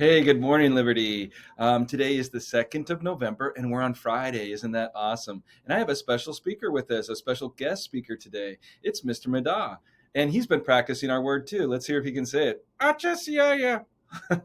Hey, good morning, Liberty. Today is the 2nd of November, and we're on Friday. Isn't that awesome? And I have a special speaker with us, a special guest speaker today. It's Mr. Madah, and he's been practicing our word too. Let's hear if he can say it. Achasiaya.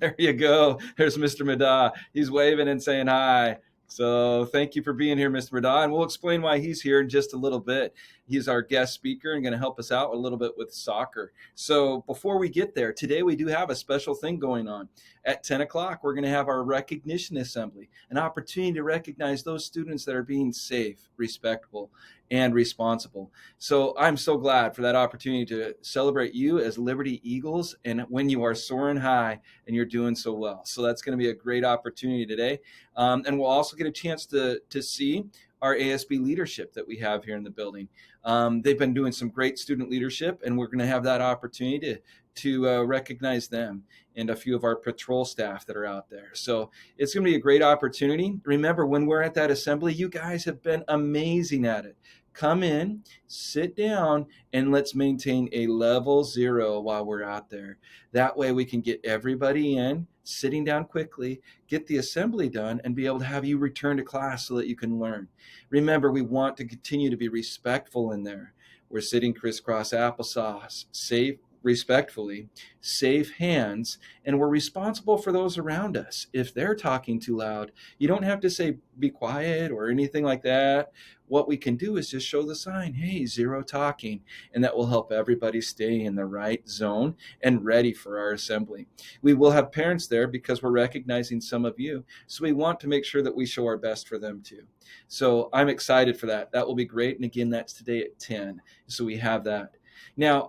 There you go. There's Mr. Madah. He's waving and saying hi. So thank you for being here, Mr. Madah, and we'll explain why he's here in just a little bit. He's our guest speaker and going to help us out a little bit with soccer. So before we get there, today we do have a special thing going on. At 10 o'clock, we're going to have our recognition assembly, an opportunity to recognize those students that are being safe, respectful, and responsible. So I'm so glad for that opportunity to celebrate you as Liberty Eagles and when you are soaring high and you're doing so well. So that's going to be a great opportunity today. And we'll also get a chance to see our ASB leadership that we have here in the building. They've been doing some great student leadership, and we're going to have that opportunity to recognize them and a few of our patrol staff that are out there. So it's going to be a great opportunity. Remember, when we're at that assembly, you guys have been amazing at it. Come in, sit down, and let's maintain a level 0 while we're out there. That way we can get everybody in, sitting down quickly, get the assembly done, and be able to have you return to class so that you can learn. Remember, we want to continue to be respectful in there. We're sitting crisscross applesauce, safe, respectfully, safe hands, and we're responsible for those around us. If they're talking too loud, you don't have to say be quiet or anything like that. What we can do is just show the sign, hey, 0 talking, and that will help everybody stay in the right zone and ready for our assembly. We will have parents there because we're recognizing some of you, so we want to make sure that we show our best for them too. So I'm excited for that. That will be great. And again, that's today at 10. So we have that. Now,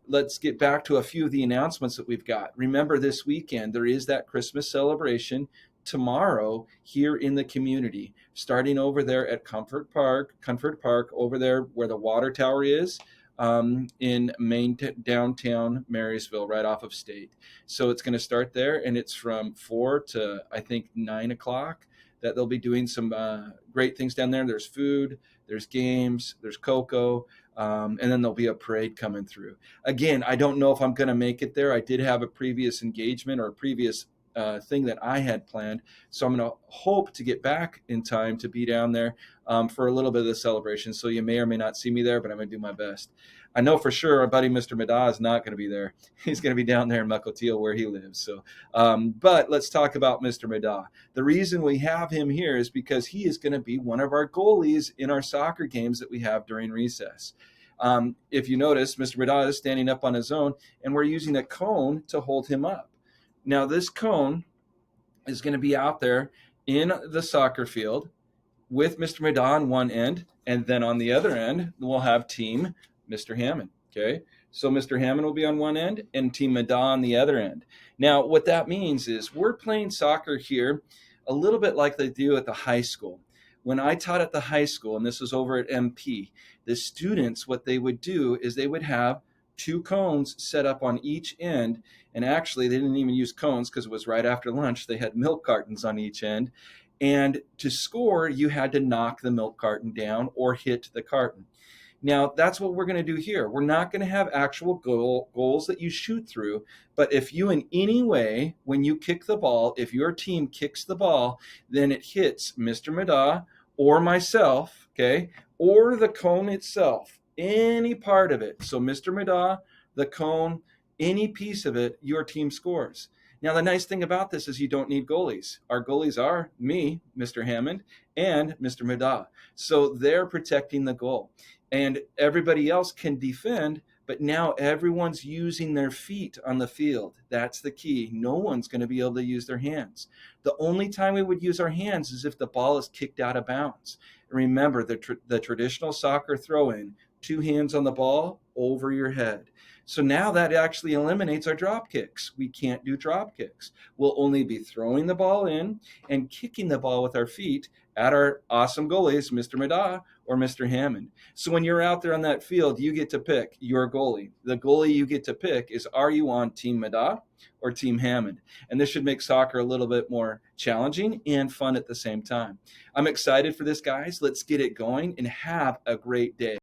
let's get back to a few of the announcements that we've got. Remember, this weekend, there is that Christmas celebration tomorrow here in the community, starting over there at Comfort Park, over there where the water tower is, in downtown Marysville, right off of State. So it's going to start there, and it's from 4 to, I think, 9 o'clock that they'll be doing some great things down there. There's food, there's games, there's cocoa, and then there'll be a parade coming through. Again, I don't know if I'm going to make it there. I did have a previous engagement or a previous thing that I had planned. So I'm going to hope to get back in time to be down there for a little bit of the celebration. So you may or may not see me there, but I'm going to do my best. I know for sure our buddy Mr. Madah is not going to be there. He's going to be down there in Mukilteo where he lives. So, but let's talk about Mr. Madah. The reason we have him here is because he is going to be one of our goalies in our soccer games that we have during recess. If you notice, Mr. Madah is standing up on his own, and we're using a cone to hold him up. Now, this cone is going to be out there in the soccer field with Mr. Madah on one end, and then on the other end, we'll have team Mr. Hammond. Okay, so Mr. Hammond will be on one end and Team Madah on the other end. Now, what that means is we're playing soccer here a little bit like they do at the high school. When I taught at the high school, and this was over at MP, the students, what they would do is they would have 2 cones set up on each end. And actually, they didn't even use cones because it was right after lunch. They had milk cartons on each end. And to score, you had to knock the milk carton down or hit the carton. Now, that's what we're going to do here. We're not going to have actual goals that you shoot through, but if you in any way, when you kick the ball, if your team kicks the ball, then it hits Mr. Madah or myself, okay, or the cone itself, any part of it. So Mr. Madah, the cone, any piece of it, your team scores. Now, the nice thing about this is you don't need goalies. Our goalies are me, Mr. Hammond, and Mr. Madah. So they're protecting the goal. And everybody else can defend, but now everyone's using their feet on the field. That's the key. No one's going to be able to use their hands. The only time we would use our hands is if the ball is kicked out of bounds. Remember, the traditional soccer throw-in, 2 hands on the ball over your head. So now that actually eliminates our drop kicks. We can't do drop kicks. We'll only be throwing the ball in and kicking the ball with our feet at our awesome goalies, Mr. Madah or Mr. Hammond. So when you're out there on that field, you get to pick your goalie. The goalie you get to pick is, are you on Team Madah or Team Hammond? And this should make soccer a little bit more challenging and fun at the same time. I'm excited for this, guys. Let's get it going and have a great day.